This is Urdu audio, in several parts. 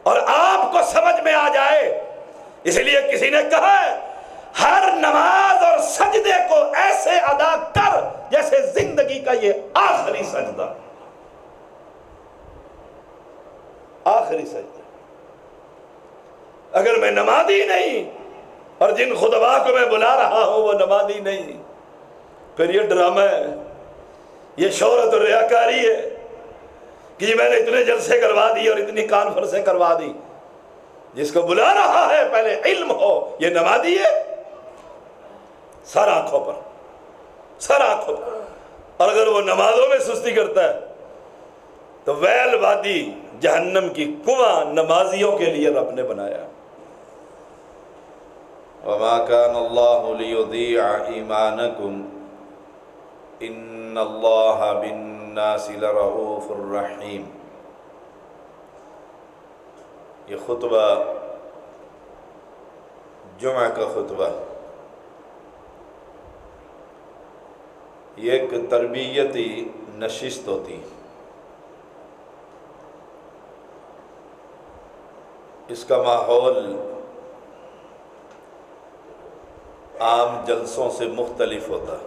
اور آپ کو سمجھ میں آ جائے. اس لیے کسی نے کہا ہے ہر نماز اور سجدے کو ایسے ادا کر جیسے زندگی کا یہ آخری سجدہ. آخری سجدہ. اگر میں نمازی نہیں اور جن خطبہ کو میں بلا رہا ہوں وہ نمازی نہیں، پھر یہ ڈرامہ ہے، یہ شہرت اور ریاکاری ہے کہ جی میں نے اتنے جلسے کروا دی اور اتنی کانفرنسیں کروا دی. جس کو بلا رہا ہے پہلے علم ہو یہ نمازی ہے. سر آنکھوں پر، سر آنکھوں پر. اور اگر وہ نمازوں میں سستی کرتا ہے تو ویل وادی جہنم کی کنواں نمازیوں کے لیے رب نے بنایا. وما كان الله ليضيع إيمانكم إن الله بالناس لرؤوف رحيم. یہ خطبہ جمعہ کا خطبہ یہ ایک تربیتی نشست ہوتی. اس کا ماحول عام جلسوں سے مختلف ہوتا ہے.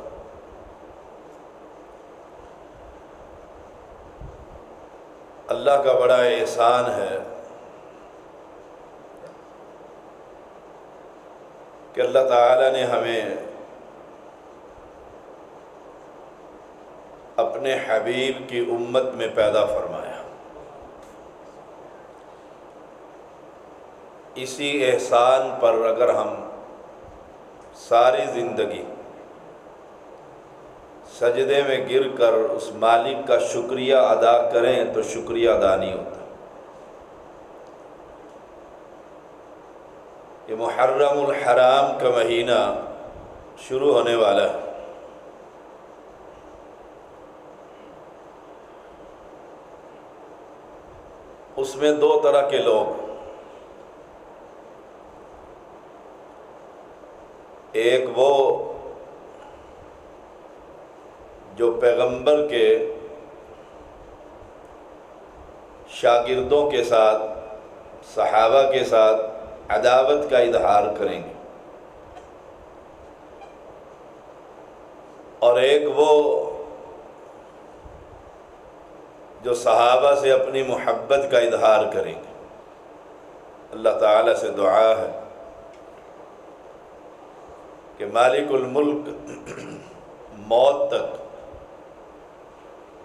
اللہ کا بڑا احسان ہے کہ اللہ تعالیٰ نے ہمیں اپنے حبیب کی امت میں پیدا فرمایا. اسی احسان پر اگر ہم ساری زندگی سجدے میں گر کر اس مالک کا شکریہ ادا کریں تو شکریہ ادا نہیں ہوتا. یہ محرم الحرام کا مہینہ شروع ہونے والا ہے. اس میں دو طرح کے لوگ، ایک وہ جو پیغمبر کے شاگردوں کے ساتھ، صحابہ کے ساتھ عداوت کا اظہار کریں گے، اور ایک وہ جو صحابہ سے اپنی محبت کا اظہار کریں گے. اللہ تعالیٰ سے دعا ہے کہ مالک الملک موت تک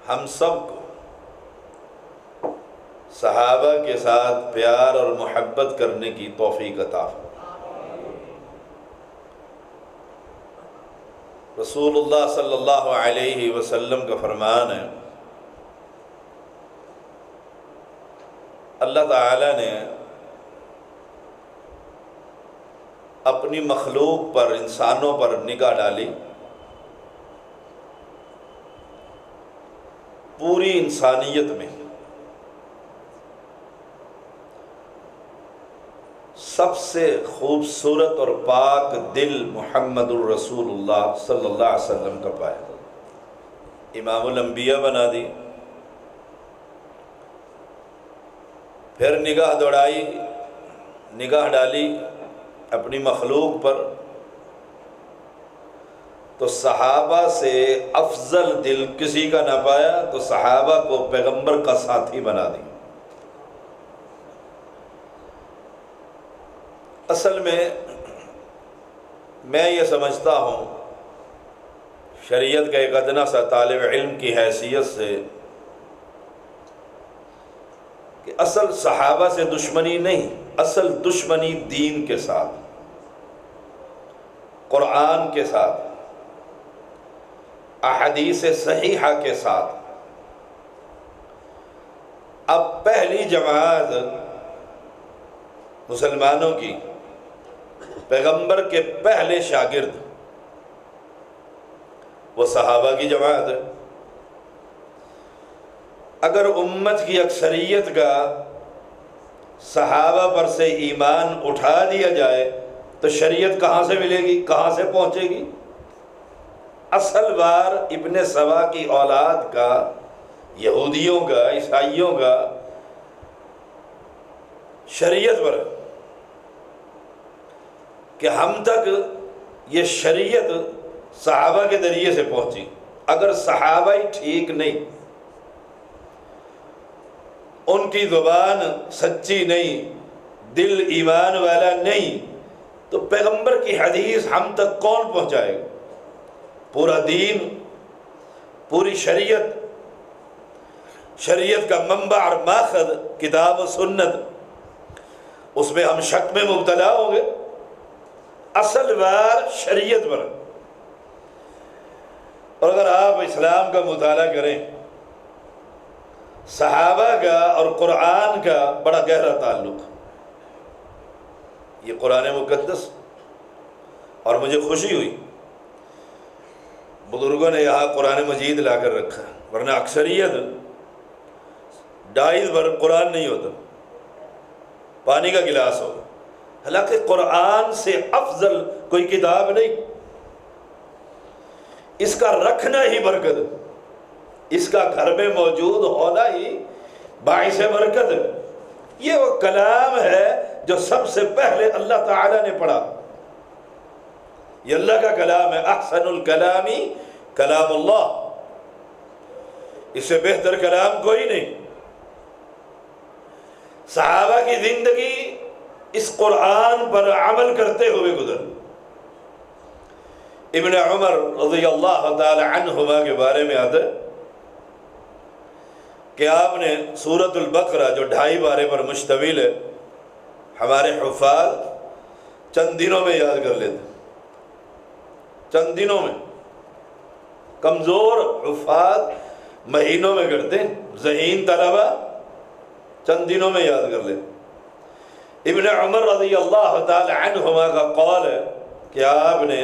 ہم سب کو صحابہ کے ساتھ پیار اور محبت کرنے کی توفیق عطا فرمائے. رسول اللہ صلی اللہ علیہ وسلم کا فرمان ہے، اللہ تعالیٰ نے اپنی مخلوق پر، انسانوں پر نگاہ ڈالی. پوری انسانیت میں سب سے خوبصورت اور پاک دل محمد الرسول اللہ صلی اللہ علیہ وسلم کا پایا. امام الانبیاء بنا دی. پھر نگاہ دوڑائی، نگاہ ڈالی اپنی مخلوق پر، تو صحابہ سے افضل دل کسی کا نہ پایا تو صحابہ کو پیغمبر کا ساتھی بنا دیا. اصل میں یہ سمجھتا ہوں شریعت کا ایک ادنا سا طالب علم کی حیثیت سے کہ اصل صحابہ سے دشمنی نہیں، اصل دشمنی دین کے ساتھ، قرآن کے ساتھ، احادیث صحیحہ کے ساتھ. اب پہلی جماعت مسلمانوں کی پیغمبر کے پہلے شاگرد وہ صحابہ کی جماعت ہے. اگر امت کی اکثریت کا صحابہ پر سے ایمان اٹھا دیا جائے تو شریعت کہاں سے ملے گی، کہاں سے پہنچے گی؟ اصل بار ابن سبا کی اولاد کا، یہودیوں کا، عیسائیوں کا شریعت پر کہ ہم تک یہ شریعت صحابہ کے ذریعے سے پہنچی. اگر صحابہ ہی ٹھیک نہیں، ان کی زبان سچی نہیں، دل ایمان والا نہیں، تو پیغمبر کی حدیث ہم تک کون پہنچائے گا؟ پورا دین، پوری شریعت کا منبع اور ماخذ کتاب و سنت، اس میں ہم شک میں مبتلا ہوں گے. اصل وار شریعت پر. اور اگر آپ اسلام کا مطالعہ کریں، صحابہ کا اور قرآن کا بڑا گہرا تعلق. یہ قرآن مقدس، اور مجھے خوشی ہوئی بزرگوں نے یہاں قرآن مجید لا کر رکھا، ورنہ اکثریت ڈائز پر قرآن نہیں ہوتا، پانی کا گلاس ہوگا. حالانکہ قرآن سے افضل کوئی کتاب نہیں. اس کا رکھنا ہی برکت، اس کا گھر میں موجود ہونا ہی باعث برکت. یہ وہ کلام ہے جو سب سے پہلے اللہ تعالیٰ نے پڑھا. یہ اللہ کا کلام ہے. احسن الکلامی کلام اللہ، اس سے بہتر کلام کوئی نہیں. صحابہ کی زندگی اس قرآن پر عمل کرتے ہوئے گزر. ابن عمر رضی اللہ تعالی عنہما کے بارے میں آتا ہے کہ آپ نے سورۃ البقرہ جو 2.5 پارے پر مشتمل ہے، ہمارے حفاظ چند دنوں میں یاد کر لیتے، چند دنوں میں. کمزور حفاظ مہینوں میں کرتے، ذہین طلبہ چند دنوں میں یاد کر لیتے. ابن عمر رضی اللہ تعالی عنہما کا قول ہے کہ آپ نے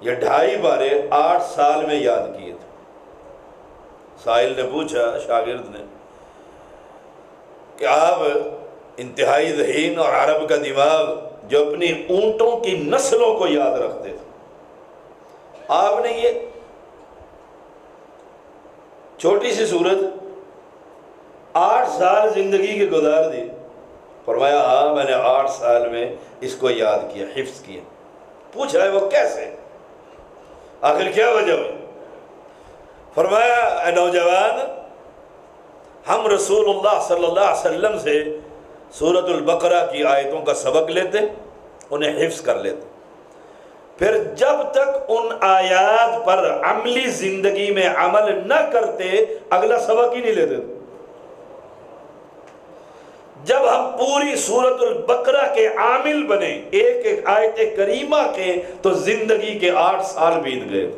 یہ 2.5 پارے 8 سال میں یاد کیے تھے. سائل نے پوچھا، شاگرد نے، کہ آپ انتہائی ذہین اور عرب کا دماغ جو اپنی اونٹوں کی نسلوں کو یاد رکھتے تھے، آپ نے یہ چھوٹی سی صورت 8 سال زندگی کے گزار دی. فرمایا ہاں میں نے 8 سال میں اس کو یاد کیا، حفظ کیا. پوچھا ہے وہ کیسے، آخر کیا وجہ ہوئی؟ فرمایا اے نوجوان، ہم رسول اللہ صلی اللہ علیہ وسلم سے سورۃ البقرہ کی آیتوں کا سبق لیتے، انہیں حفظ کر لیتے، پھر جب تک ان آیات پر عملی زندگی میں عمل نہ کرتے اگلا سبق ہی نہیں لیتے. جب ہم پوری سورۃ البقرہ کے عامل بنے ایک ایک آیت کریمہ کے، تو زندگی کے 8 سال بیت گئے.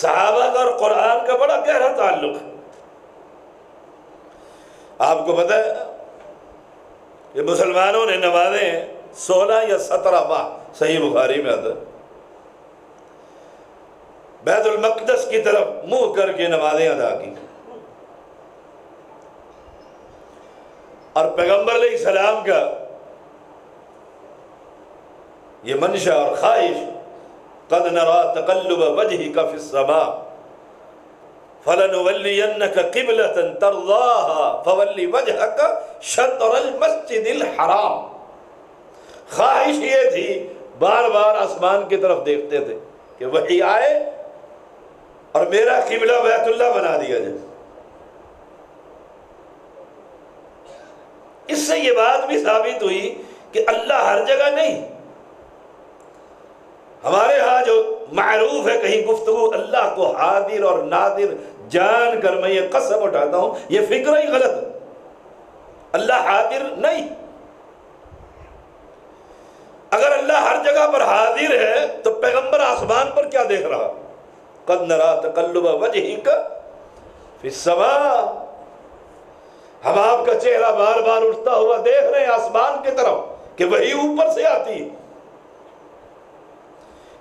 صحابہ کا اور قرآن کا بڑا گہرا تعلق ہے. آپ کو پتہ ہے کہ مسلمانوں نے نمازیں 16 یا 17 ماہ، صحیح بخاری میں آتا ہے، بیت المقدس کی طرف منہ کر کے نمازیں ادا کی. اور پیغمبر علیہ السلام کا یہ منشا اور خواہش، قد نرى تقلب وجهك في السماء فلنولينك قبلة ترضاها فول وجهك شطر المسجد الحرام. خواہش یہ تھی، بار بار آسمان کی طرف دیکھتے تھے کہ وحی آئے اور میرا قبلہ بیت اللہ بنا دیا جائے. اس سے یہ بات بھی ثابت ہوئی کہ اللہ ہر جگہ نہیں. ہمارے ہاں جو معروف ہے کہیں گفتگو اللہ کو حاضر اور نادر جان کر، میں یہ قسم اٹھاتا ہوں یہ فکر ہی غلط ہے. اللہ حاضر نہیں. اگر اللہ ہر جگہ پر حاضر ہے تو پیغمبر آسمان پر کیا دیکھ رہا؟ قد نرى تقلب وجهك في السماء. ہم آپ کا چہرہ بار بار اٹھتا ہوا دیکھ رہے ہیں آسمان کی طرف کہ وہی اوپر سے آتی ہے.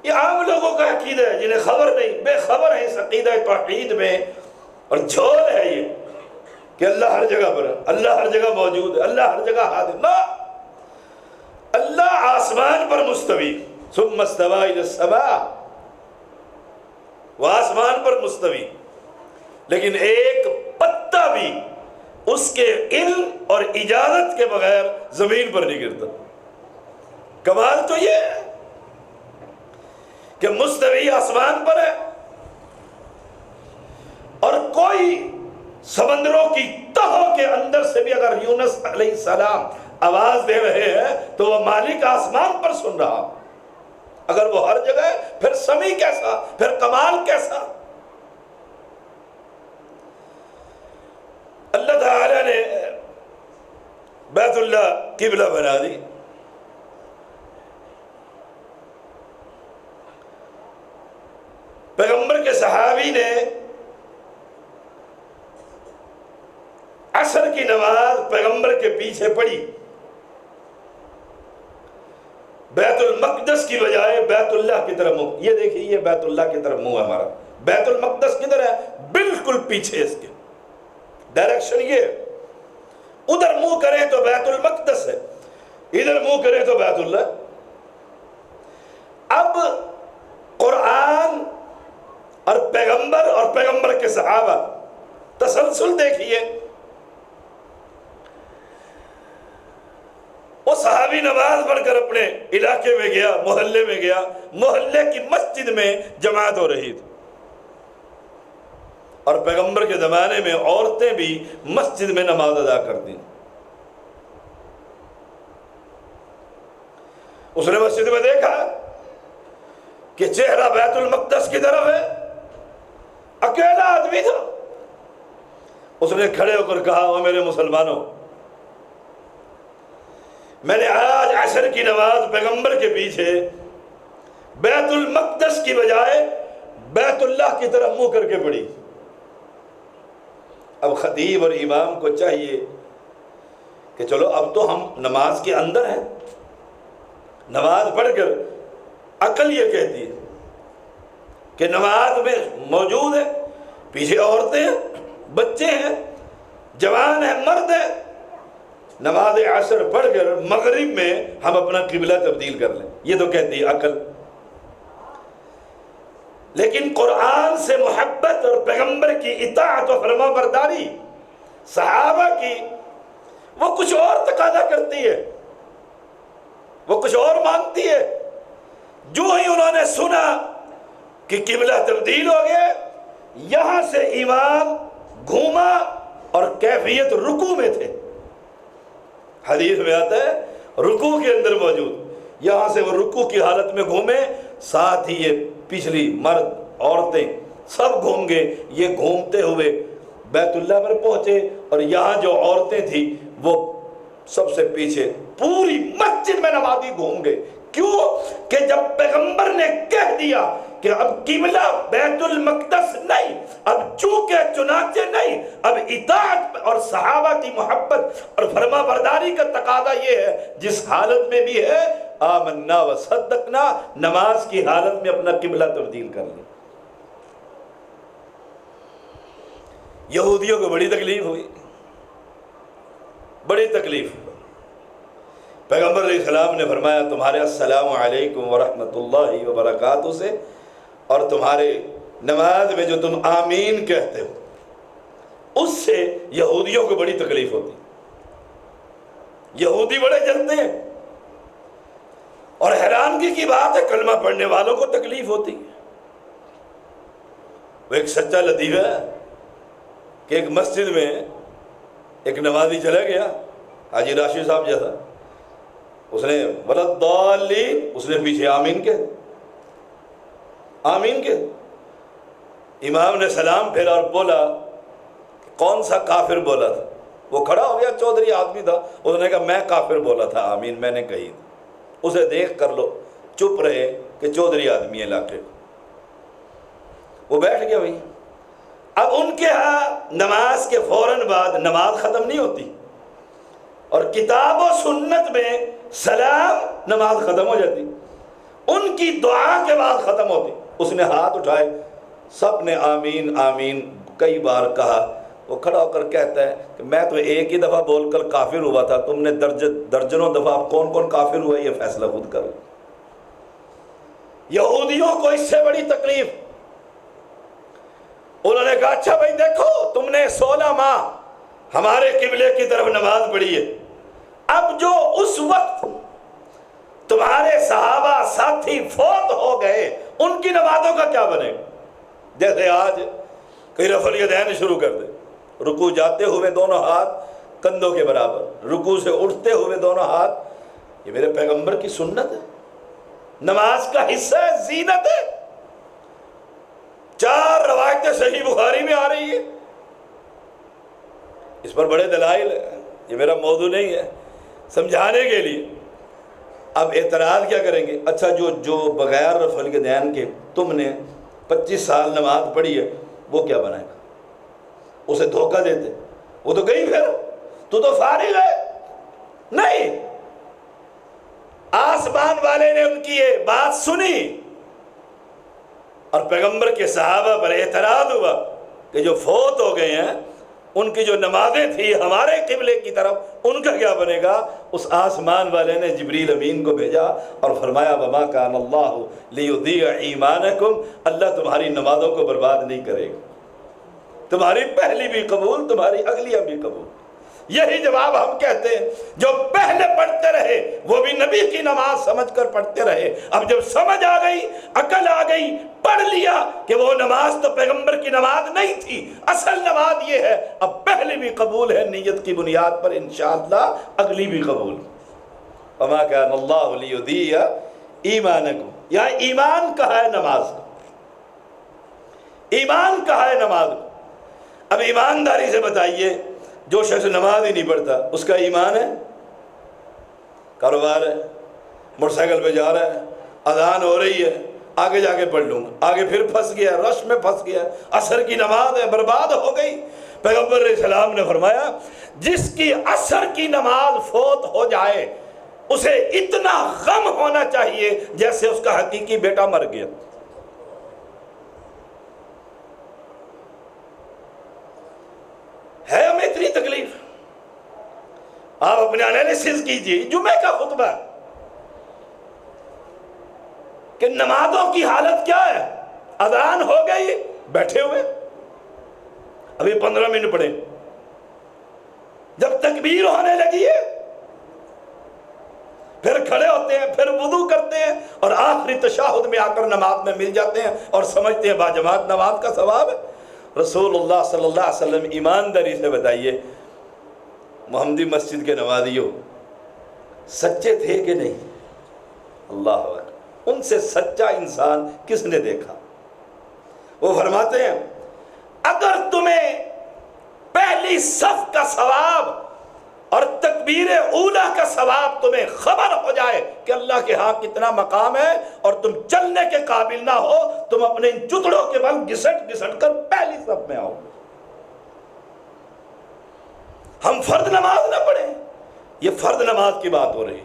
یہ عام لوگوں کا عقیدہ ہے جنہیں خبر نہیں، بے خبر ہے اس عقیدہ توحید میں، اور جھول ہے یہ کہ اللہ ہر جگہ پر ہے، اللہ ہر جگہ موجود ہے، اللہ ہر جگہ حاضر. نہ، اللہ آسمان پر مستوی، ثم استوى الى السماء، وہ آسمان پر مستوی، لیکن ایک پتا بھی اس کے علم اور اجازت کے بغیر زمین پر نہیں گرتا۔ کمال تو یہ ہے کہ مستوی آسمان پر ہے، اور کوئی سمندروں کی تہوں کے اندر سے بھی اگر یونس علیہ السلام آواز دے رہے ہیں تو وہ مالک آسمان پر سن رہا۔ اگر وہ ہر جگہ ہے پھر سمیع کیسا، پھر کمال کیسا؟ اللہ تعالی نے بیت اللہ قبلہ بنا دی، پیغمبر کے صحابی نے عصر کی نماز پیغمبر کے پیچھے پڑھی، بیت المقدس کی بجائے بیت اللہ کی طرف منہ۔ یہ دیکھیے، یہ بیت اللہ کی طرف منہ ہے ہمارا، بیت المقدس کدھر ہے؟ بالکل پیچھے اس کے، ڈائریکشن یہ، ادھر منہ کرے تو بیت المقدس ہے، ادھر منہ کرے تو بیت اللہ۔ اب قرآن اور پیغمبر کے صحابہ، تسلسل دیکھیے، وہ صحابی نماز پڑھ کر اپنے علاقے میں گیا، محلے میں گیا، محلے کی مسجد میں جماعت ہو رہی تھی، اور پیغمبر کے زمانے میں عورتیں بھی مسجد میں نماز ادا کرتی۔ اس نے مسجد میں دیکھا کہ چہرہ بیت المقدس کی طرف ہے، اکیلا آدمی تھا۔ اس نے کھڑے ہو کر کہا، او میرے مسلمانوں، میں نے آج عصر کی نماز پیغمبر کے پیچھے بیت المقدس کی بجائے بیت اللہ کی طرف منہ کر کے پڑھی۔ اب خطیب اور امام کو چاہیے کہ چلو اب تو ہم نماز کے اندر ہیں، نماز پڑھ کر عقل یہ کہتی ہے کہ نماز میں موجود ہے، پیچھے عورتیں ہیں، بچے ہیں، جوان ہیں، مرد ہیں، نماز عصر پڑھ کر مغرب میں ہم اپنا قبلہ تبدیل کر لیں، یہ تو کہتی ہے عقل۔ لیکن قرآن سے محبت اور پیغمبر کی اطاعت و فرما برداری صحابہ کی، وہ کچھ اور تقاضا کرتی ہے، وہ کچھ اور مانگتی ہے۔ جو ہی انہوں نے سنا کہ قبلہ تبدیل ہو گیا، یہاں سے امام گھوما اور کیفیت رکوع میں تھے، حدیث میں آتا ہے رکوع کے اندر موجود، یہاں سے وہ رکوع کی حالت میں گھومے، ساتھ ہی یہ پچھلی مرد عورتیں سب گھوم گئے، یہ گھومتے ہوئے بیت اللہ پر پہنچے، اور یہاں جو عورتیں تھیں وہ سب سے پیچھے، پوری مسجد میں نمازی گھوم گئے۔ کیوں کہ جب پیغمبر نے کہہ دیا کہ اب قبلہ بیت المقدس نہیں، اب چونکہ چنانچہ نہیں، اب اطاعت اور صحابہ کی محبت اور فرما برداری کا تقاضا یہ ہے، جس حالت میں بھی ہے آمنا و صدقنا، نماز کی حالت میں اپنا قبلہ تبدیل کر لیں۔ یہودیوں کو بڑی تکلیف ہوئی، بڑی تکلیف۔ پیغمبر علیہ السلام نے فرمایا تمہارے السلام علیکم ورحمۃ اللہ وبرکاتہ سے اور تمہارے نماز میں جو تم آمین کہتے ہو اس سے یہودیوں کو بڑی تکلیف ہوتی، یہودی بڑے جلتے ہیں، اور حیرانگی کی بات ہے کلمہ پڑھنے والوں کو تکلیف ہوتی ہے۔ وہ ایک سچا لطیفہ ہے کہ ایک مسجد میں ایک نمازی چلا گیا، حاجی راشد صاحب جیسا، اس نے ولدالین، اس نے پیچھے آمین کے آمین کے، امام نے سلام پھیرا اور بولا کون سا کافر بولا تھا؟ وہ کھڑا ہو گیا، چودھری آدمی تھا، اس نے کہا میں کافر بولا تھا آمین، میں نے کہی۔ اسے دیکھ کر لو چپ رہے کہ چودھری آدمی علاقے، وہ بیٹھ گیا بھائی۔ اب ان کے ہاں نماز کے فوراً بعد نماز ختم نہیں ہوتی، اور کتاب و سنت میں سلام نماز ختم ہو جاتی، ان کی دعا کے بعد ختم ہوتی۔ اس نے ہاتھ اٹھائے، سب نے آمین آمین کئی بار کہا۔ وہ کھڑا ہو کر کہتا ہے کہ میں تو ایک ہی دفعہ بول کر کافر ہوا تھا، تم نے درجنوں دفعہ، کون کون کافر ہوا یہ فیصلہ خود کرو۔ یہودیوں کو اس سے بڑی تکلیف، انہوں نے کہا اچھا بھائی دیکھو تم نے 16 ماہ ہمارے قبلے کی طرف نماز پڑھی ہے. اب جو اس وقت تمہارے صحابہ ساتھی فوت ہو گئے ان کی نمازوں کا کیا بنے گا؟ جیسے آج کئی رفع الیدین شروع کر دے، رکوع جاتے ہوئے دونوں ہاتھ کندھوں کے برابر، رکوع سے اٹھتے ہوئے دونوں ہاتھ. یہ میرے پیغمبر کی سنت ہے، نماز کا حصہ ہے، زینت ہے. 4 روایتیں صحیح بخاری میں آ رہی ہیں، اس پر بڑے دلائل ہیں. یہ میرا موضوع نہیں ہے، سمجھانے کے لیے. اب اعتراض کیا کریں گے؟ اچھا جو بغیر رفع الیدین کے تم نے 25 سال نماز پڑھی ہے وہ کیا بنائے گا؟ اسے دھوکہ دیتے، وہ تو گئی، پھر تو فارغ ہے. نہیں، آسمان والے نے ان کی یہ بات سنی اور پیغمبر کے صحابہ پر اعتراض ہوا کہ جو فوت ہو گئے ہیں ان کی جو نمازیں تھی ہمارے قبلے کی طرف، ان کا کیا بنے گا؟ اس آسمان والے نے جبریل امین کو بھیجا اور فرمایا وما کان اللہ لیضیع ایمانکم، اللہ تمہاری نمازوں کو برباد نہیں کرے گا، تمہاری پہلی بھی قبول، تمہاری اگلیاں بھی قبول. یہی جواب ہم کہتے ہیں، جو پہلے پڑھتے رہے وہ بھی نبی کی نماز سمجھ کر پڑھتے رہے. اب جب سمجھ آ گئی، عقل آ گئی، پڑھ لیا کہ وہ نماز تو پیغمبر کی نماز نہیں تھی، اصل نماز یہ ہے، اب پہلی بھی قبول ہے نیت کی بنیاد پر، انشاءاللہ اگلی بھی قبول. وما کان اللہ لیضیع ایمانکم، یہاں ایمان کہا ہے نماز کا، ایمان کہا ہے نماز کا. اب ایمانداری سے بتائیے، جو شخص نماز ہی نہیں پڑھتا اس کا ایمان ہے؟ کاروبار ہے، موٹر سائیکل پہ جا رہا ہے، اذان ہو رہی ہے، آگے جا کے پڑھ لوں گا، آگے پھر پھنس گیا، رش میں پھنس گیا، عصر کی نماز ہے، برباد ہو گئی. پیغمبر علیہ السلام نے فرمایا جس کی عصر کی نماز فوت ہو جائے اسے اتنا غم ہونا چاہیے جیسے اس کا حقیقی بیٹا مر گیا. ہے ہمیں اتنی تکلیف؟ آپ اپنے انالیسس کیجئے. جمعہ کا خطبہ کہ نمازوں کی حالت کیا ہے؟ اذان ہو گئی، بیٹھے ہوئے، ابھی 15 منٹ پڑھیں، جب تکبیر ہونے لگی ہے پھر کھڑے ہوتے ہیں، پھر وضو کرتے ہیں اور آخری تشہد میں آ کر نماز میں مل جاتے ہیں اور سمجھتے ہیں باجماعت نماز کا ثواب ہے. رسول اللہ صلی اللہ علیہ وسلم ایمانداری سے بتائیے، محمدی مسجد کے نمازیوں سچے تھے کہ نہیں؟ اللہ اکبر، ان سے سچا انسان کس نے دیکھا؟ وہ فرماتے ہیں اگر تمہیں پہلی صف کا ثواب اور تکبیر اولا کا ثواب تمہیں خبر ہو جائے کہ اللہ کے ہاں کتنا مقام ہے اور تم چلنے کے قابل نہ ہو، تم اپنے ان جتڑوں کے بل گھسٹ گھسٹ کر پہلی صف میں آؤ. ہم فرض نماز نہ پڑھیں، یہ فرض نماز کی بات ہو رہی.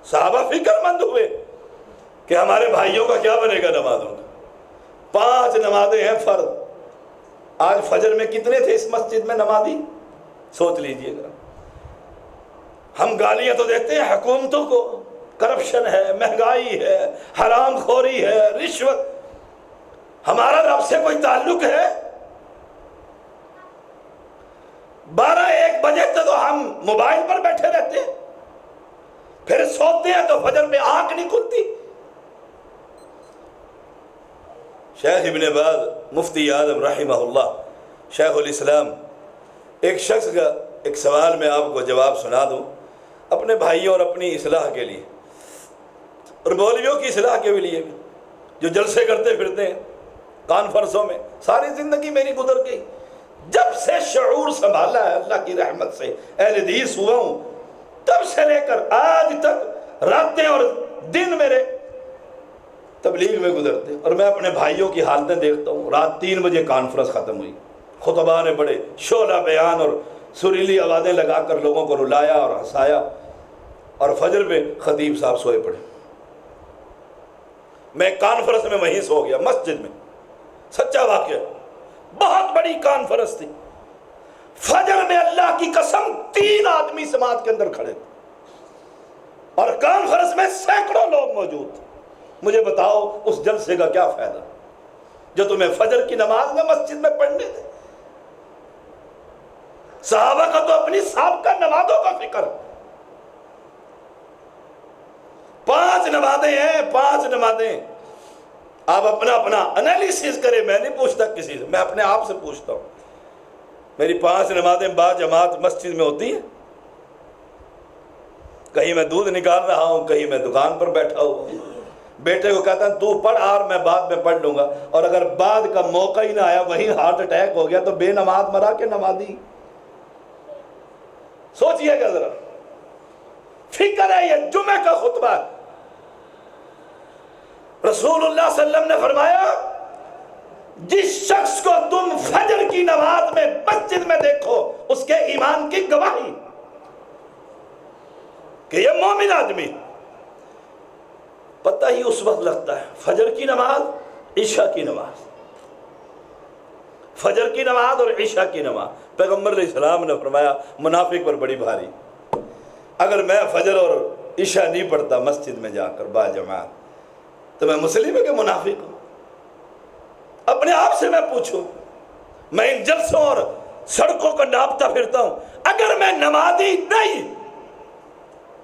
صحابہ فکر مند ہوئے کہ ہمارے بھائیوں کا کیا بنے گا نمازوں کا. 5 نمازیں ہیں فرض. آج فجر میں کتنے تھے اس مسجد میں نمازی؟ سوچ لیجئے گا. ہم گالیاں تو دیتے ہیں حکومتوں کو، کرپشن ہے، مہنگائی ہے، حرام خوری ہے، رشوت. ہمارا رب سے کوئی تعلق ہے؟ 12-1 بجے تک تو ہم موبائل پر بیٹھے رہتے ہیں، پھر سوتے ہیں تو فجر میں آنکھ نہیں کھلتی. شیخ ابن باز مفتی اعظم رحمہ اللہ شیخ الاسلام، ایک شخص کا ایک سوال میں آپ کو جواب سنا دوں اپنے بھائیوں اور اپنی اصلاح کے لیے اور مولویوں کی اصلاح کے لیے بھی، جو جلسے کرتے پھرتے ہیں کانفرنسوں میں. ساری زندگی میری گزر گئی، جب سے شعور سنبھالا ہے اللہ کی رحمت سے اہل حدیث ہوا ہوں، تب سے لے کر آج تک راتیں اور دن میرے تبلیغ میں گزرتے ہیں اور میں اپنے بھائیوں کی حالتیں دیکھتا ہوں. رات 3 بجے کانفرنس ختم ہوئی، خطبہ نے بڑے شعلہ بیان اور سریلی آوازیں لگا کر لوگوں کو رلایا اور ہنسایا، اور فجر پہ خطیب صاحب سوئے پڑے. میں کانفرنس میں وہیں سو گیا مسجد میں، سچا واقعہ. بہت بڑی کانفرنس تھی، فجر میں اللہ کی قسم 3 آدمی سماعت کے اندر کھڑے تھے اور کانفرنس میں سینکڑوں لوگ موجود تھے. مجھے بتاؤ اس جلسے کا کیا فائدہ جو تمہیں فجر کی نماز میں مسجد میں پڑھنے تھے؟ صحابہ کا تو اپنی سابقہ نمازوں کا فکر، 5 نمازیں ہیں، 5 نمازیں. آپ اپنا اپنا انالیسس کریں، میں نہیں پوچھتا کسی سے، میں اپنے آپ سے پوچھتا ہوں. میری 5 نمازیں با جماعت مسجد میں ہوتی ہیں. کہیں میں دودھ نکال رہا ہوں، کہیں میں دکان پر بیٹھا ہوں. بیٹے کو کہتا ہوں تو پڑھ اور میں بعد میں پڑھ لوں گا، اور اگر بعد کا موقع ہی نہ آیا، وہیں ہارٹ اٹیک ہو گیا، تو بے نماز مرا کے نمازی. سوچئے گا ذرا، فکر ہے. یہ جمعہ کا خطبہ ہے. رسول اللہ صلی اللہ علیہ وسلم نے فرمایا جس شخص کو تم فجر کی نماز میں مسجد میں دیکھو، اس کے ایمان کی گواہی کہ یہ مومن آدمی. پتہ ہی اس وقت لگتا ہے فجر کی نماز، عشاء کی نماز، فجر کی نماز اور عشاء کی نماز. پیغمبر علیہ السلام نے فرمایا منافق پر بڑی بھاری. اگر میں فجر اور عشاء نہیں پڑھتا مسجد میں جا کر با جماعت، تو میں مسلم کہ منافق ہوں؟ اپنے آپ سے میں پوچھوں. میں ان جلسوں اور سڑکوں کو ناپتا پھرتا ہوں. اگر میں نمازی نہیں،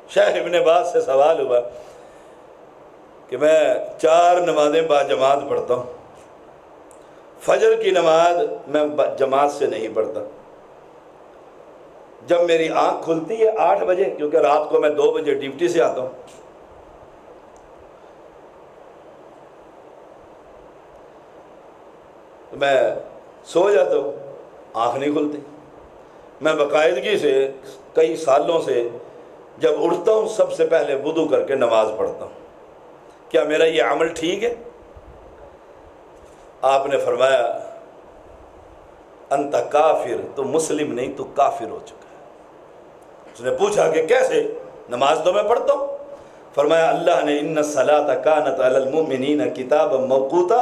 شیخ ابن باز سے سوال ہوا کہ میں 4 نمازیں با جماعت پڑھتا ہوں، فجر کی نماز میں جماعت سے نہیں پڑھتا. جب میری آنکھ کھلتی ہے 8 بجے، کیونکہ رات کو میں 2 بجے ڈیوٹی سے آتا ہوں، میں سو جاتا ہوں، آنکھ نہیں کھلتی. میں باقاعدگی سے کئی سالوں سے جب اٹھتا ہوں سب سے پہلے وضو کر کے نماز پڑھتا ہوں. کیا میرا یہ عمل ٹھیک ہے؟ آپ نے فرمایا انت کافر، تو مسلم نہیں، تو کافر ہو چکا ہے. اس نے پوچھا کہ کیسے؟ نماز تو میں پڑھتا ہوں. فرمایا اللہ نے ان الصلاۃ کانت علی المؤمنین کتابا موقوتا،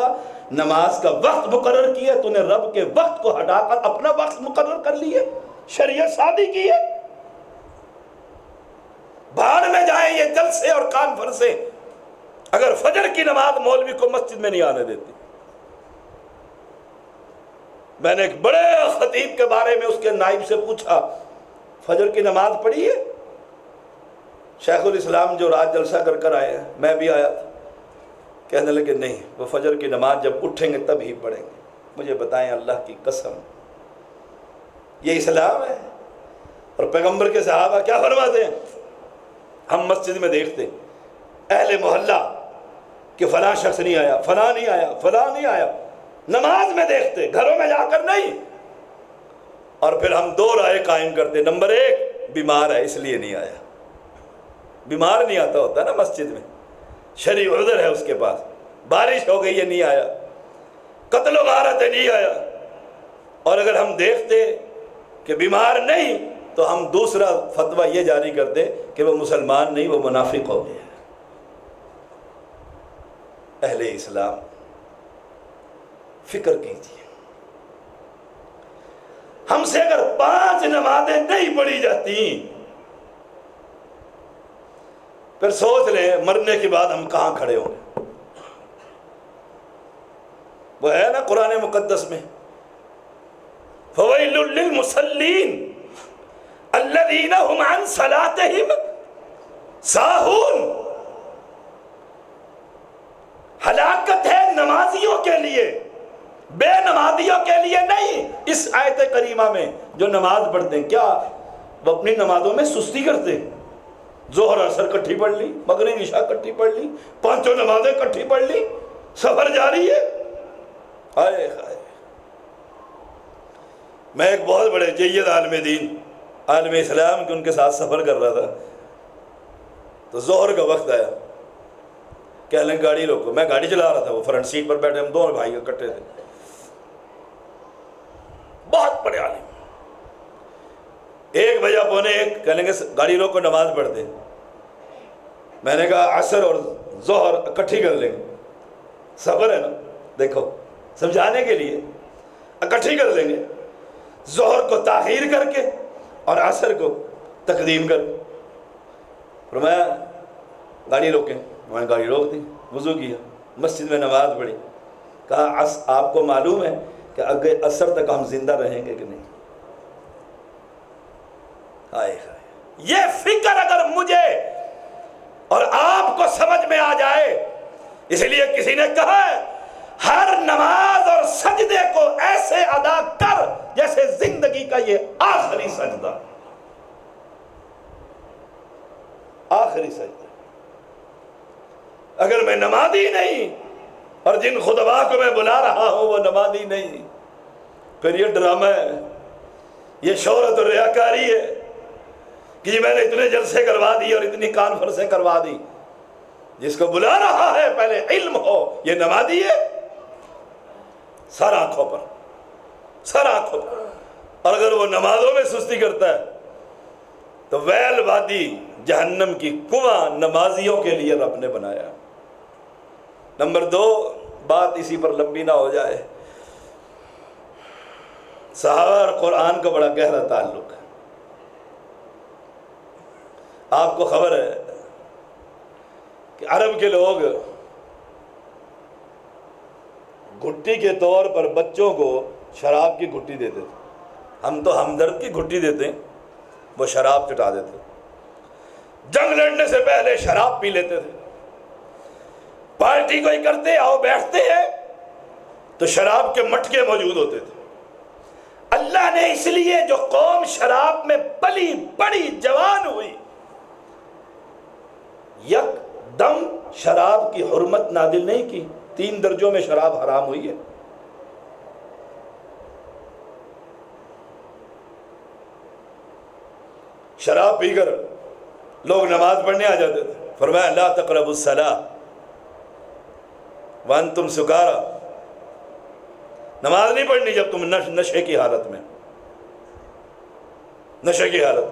نماز کا وقت مقرر کیا. تو نے رب کے وقت کو ہٹا کر اپنا وقت مقرر کر لیے، شریعت شادی کی ہے. بھاڑ میں جائیں یہ جلسے اور کانفرنسیں. اگر فجر کی نماز مولوی کو مسجد میں نہیں آنے دیتی. میں نے ایک بڑے خطیب کے بارے میں اس کے نائب سے پوچھا فجر کی نماز پڑھی ہے؟ شیخ الاسلام جو رات جلسہ کر آئے ہیں، میں بھی آیا تھا. کہنے لگے نہیں، وہ فجر کی نماز جب اٹھیں گے تب ہی پڑھیں گے. مجھے بتائیں اللہ کی قسم یہ اسلام ہے؟ اور پیغمبر کے صحابہ کیا فرماتے ہیں؟ ہم مسجد میں دیکھتے اہل محلہ کہ فلاں شخص نہیں آیا، فلاں نہیں آیا، فلاں نہیں آیا. نماز میں دیکھتے، گھروں میں جا کر نہیں. اور پھر ہم 2 رائے قائم کرتے. نمبر 1، بیمار ہے اس لیے نہیں آیا. بیمار نہیں آتا ہوتا نا مسجد میں، شرعی عذر ہے اس کے پاس، بارش ہو گئی ہے نہیں آیا، قتل و غارت ہے نہیں آیا. اور اگر ہم دیکھتے کہ بیمار نہیں تو ہم دوسرا فتویٰ یہ جاری کرتے کہ وہ مسلمان نہیں، وہ منافق ہو گیا. اہل اسلام فکر کیجیے. ہم سے اگر 5 نمازیں نہیں پڑھی جاتی، پھر سوچ لیں مرنے کے بعد ہم کہاں کھڑے ہوں گے. وہ ہے نا قرآن مقدس میں فَوَيْلٌ لِّلْمُصَلِّينَ الَّذِينَ هُمْ عَنْ صَلَاتِهِمْ سَاهُونَ. ہلاکت ہے نمازیوں کے لیے، بے نمازیوں کے لیے نہیں. اس آیت کریمہ میں جو نماز پڑھتے ہیں، کیا وہ اپنی نمازوں میں سستی کرتے ہیں؟ ظہر اثر کٹھی پڑھ لی، مغرب عشاء کٹھی پڑھ لی، 5 نمازیں کٹھی پڑھ لی، سفر جاری ہے. ہائے ہائے. میں ایک بہت بڑے جید عالم دین، عالم اسلام کے ان کے ساتھ سفر کر رہا تھا، تو ظہر کا وقت آیا. کہہ لیں گاڑی روکو. میں گاڑی چلا رہا تھا، وہ فرنٹ سیٹ پر بیٹھے، ہم 2 بھائی اکٹھے تھے، بہت بڑے عالم. 1 بجے پونے 1 کہہ لیں گے گاڑی روکو نماز پڑھتے. میں نے کہا عصر اور ظہر اکٹھی کر لیں گے، سفر ہے نا، دیکھو سمجھانے کے لیے اکٹھی کر لیں گے. ظہر کو تاخیر کر کے اور عصر کو تقدیم کر. فرمایا گاڑی روکیں. میں نے گاڑی روک دی، وضو کیا، مسجد میں نماز پڑھی. کہا آپ کو معلوم ہے کہ اگر عصر تک ہم زندہ رہیں گے کہ نہیں؟ ہائے ہائے، یہ فکر اگر مجھے اور آپ کو سمجھ میں آ جائے، اس لیے کسی نے کہا ہے ہر نماز اور سجدے کو ایسے ادا کر جیسے زندگی کا یہ آخری سجدہ، آخری سجدہ۔ اگر میں نمازی نہیں اور جن خطباء کو میں بلا رہا ہوں وہ نمازی نہیں، پھر یہ ڈرامہ ہے، یہ شہرت اور ریاکاری ہے کہ جی میں نے اتنے جلسے کروا دی اور اتنی کانفرنسیں کروا دی۔ جس کو بلا رہا ہے پہلے علم ہو یہ نمازی ہے، سر آنکھوں پر، سر آنکھوں پر۔ اور اگر وہ نمازوں میں سستی کرتا ہے تو ویل وادی جہنم کی کنواں نمازیوں کے لیے رب نے بنایا۔ نمبر 2، بات اسی پر لمبی نہ ہو جائے، صحابہ اور قرآن کا بڑا گہرا تعلق ہے۔ آپ کو خبر ہے کہ عرب کے لوگ گھٹی کے طور پر بچوں کو شراب کی گھٹی دیتے تھے۔ ہم تو ہمدرد کی گھٹی دیتے ہیں، وہ شراب چٹا دیتے۔ جنگ لڑنے سے پہلے شراب پی لیتے تھے، پارٹی کوئی کرتے آؤ بیٹھتے ہیں تو شراب کے مٹکے موجود ہوتے تھے۔ اللہ نے اس لیے جو قوم شراب میں پلی بڑی جوان ہوئی، یک دم شراب کی حرمت نازل نہیں کی، 3 درجوں میں شراب حرام ہوئی ہے۔ شراب پی کر لوگ نماز پڑھنے آ جاتے تھے، فرمایا لا تقربوا الصلاۃ وانتم سکارا، نماز نہیں پڑھنی جب تم نشے کی حالت میں، نشے کی حالت۔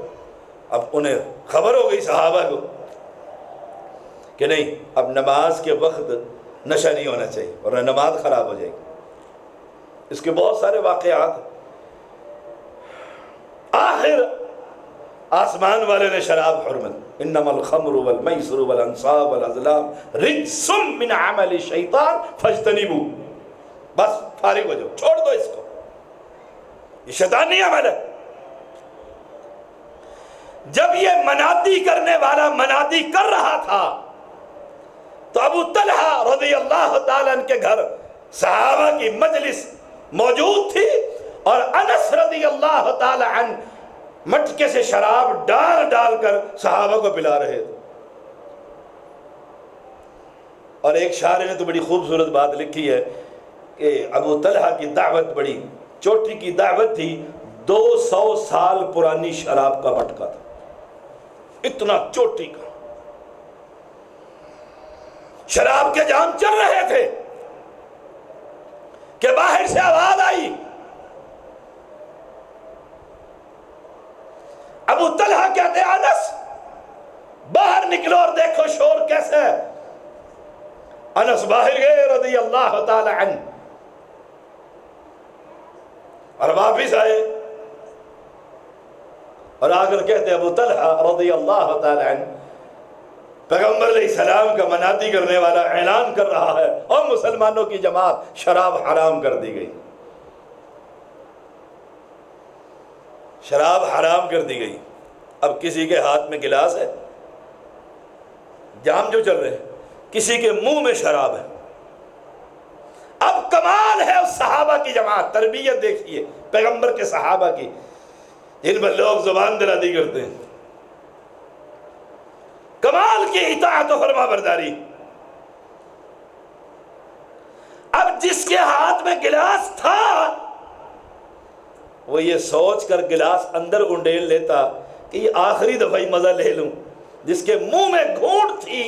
اب انہیں خبر ہو گئی صحابہ کو کہ نہیں، اب نماز کے وقت نشہ نہیں ہونا چاہیے ورنہ نماز خراب ہو جائے گی۔ اس کے بہت سارے واقعات۔ آخر آسمان والے نے شراب حرمت، انما الخمر والمیسر والانصاب والازلام رجس من عمل الشیطان فاجتنبوہ، بس فارغ ہو جاؤ، چھوڑ دو اس کو، یہ شیطانی عمل ہے۔ جب یہ منادی کرنے والا منادی کر رہا تھا تو ابو طلحہ رضی اللہ تعالیٰ عنہ کے گھر صحابہ کی مجلس موجود تھی اور انس رضی اللہ تعالیٰ عنہ مٹکے سے شراب ڈال ڈال کر صحابہ کو پلا رہے تھے۔ اور ایک شاعر نے تو بڑی خوبصورت بات لکھی ہے کہ ابو طلحہ کی دعوت بڑی چوٹی کی دعوت تھی، 200 سال پرانی شراب کا مٹکا تھا، اتنا چوٹی کا۔ شراب کے جام چل رہے تھے کہ باہر سے آواز آئی، ابو طلحہ کہتے انس باہر نکلو اور دیکھو شور کیسا ہے۔ انس باہر گئے رضی اللہ تعالی عنہ اور واپس آئے اور آ کر کہتے ابو طلحہ رضی اللہ تعالی عنہ پیغمبر علیہ السلام کا منادی کرنے والا اعلان کر رہا ہے اور مسلمانوں کی جماعت شراب حرام کر دی گئی، شراب حرام کر دی گئی۔ اب کسی کے ہاتھ میں گلاس ہے، جام جو چل رہے ہیں، کسی کے منہ میں شراب ہے۔ اب کمال ہے اس صحابہ کی جماعت، تربیت دیکھیے پیغمبر کے صحابہ کی، جن پر لوگ زبان درازی کرتے ہیں، کمال کی اطاعت و فرما برداری۔ اب جس کے ہاتھ میں گلاس تھا وہ یہ سوچ کر گلاس اندر انڈیل لیتا کہ یہ آخری دفعہ ہی مزہ لے لوں، جس کے منہ میں گھونٹ تھی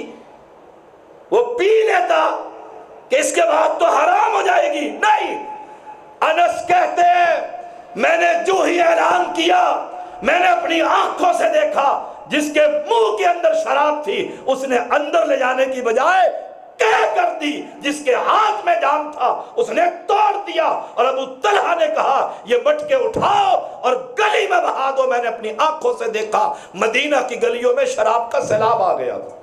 وہ پی لیتا کہ اس کے بعد تو حرام ہو جائے گی۔ نہیں، انس کہتے ہیں میں نے جو ہی اعلان کیا میں نے اپنی آنکھوں سے دیکھا جس کے منہ کے اندر شراب تھی اس نے اندر لے جانے کی بجائے کہہ کر دی، جس کے ہاتھ میں جام تھا اس نے توڑ دیا۔ اور ابو طلحہ نے کہا یہ مٹکے اٹھاؤ اور گلی میں بہا دو، میں نے اپنی آنکھوں سے دیکھا مدینہ کی گلیوں میں شراب کا سیلاب آ گیا تھا۔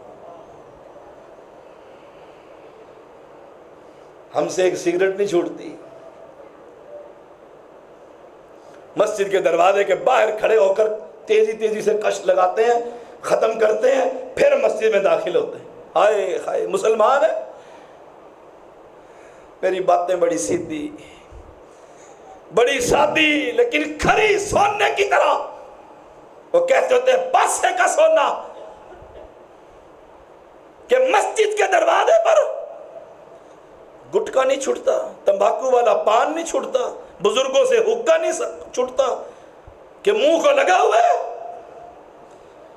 ہم سے ایک سگریٹ نہیں چھوٹتی، مسجد کے دروازے کے باہر کھڑے ہو کر تیزی تیزی سے کش لگاتے ہیں، ختم کرتے ہیں، پھر مسجد میں داخل ہوتے ہیں۔ ہائے ہائے، مسلمان ہے۔ میری باتیں بڑی سیدھی، بڑی سادی، لیکن کھری سونے کی طرح۔ وہ کہتے ہوتے ہیں پاسے کا سونا، کہ مسجد کے دروازے پر گٹکا نہیں چھوٹتا، تمباکو والا پان نہیں چھوٹتا، بزرگوں سے حقہ نہیں چھوٹتا، کہ منہ کو لگا ہوا ہے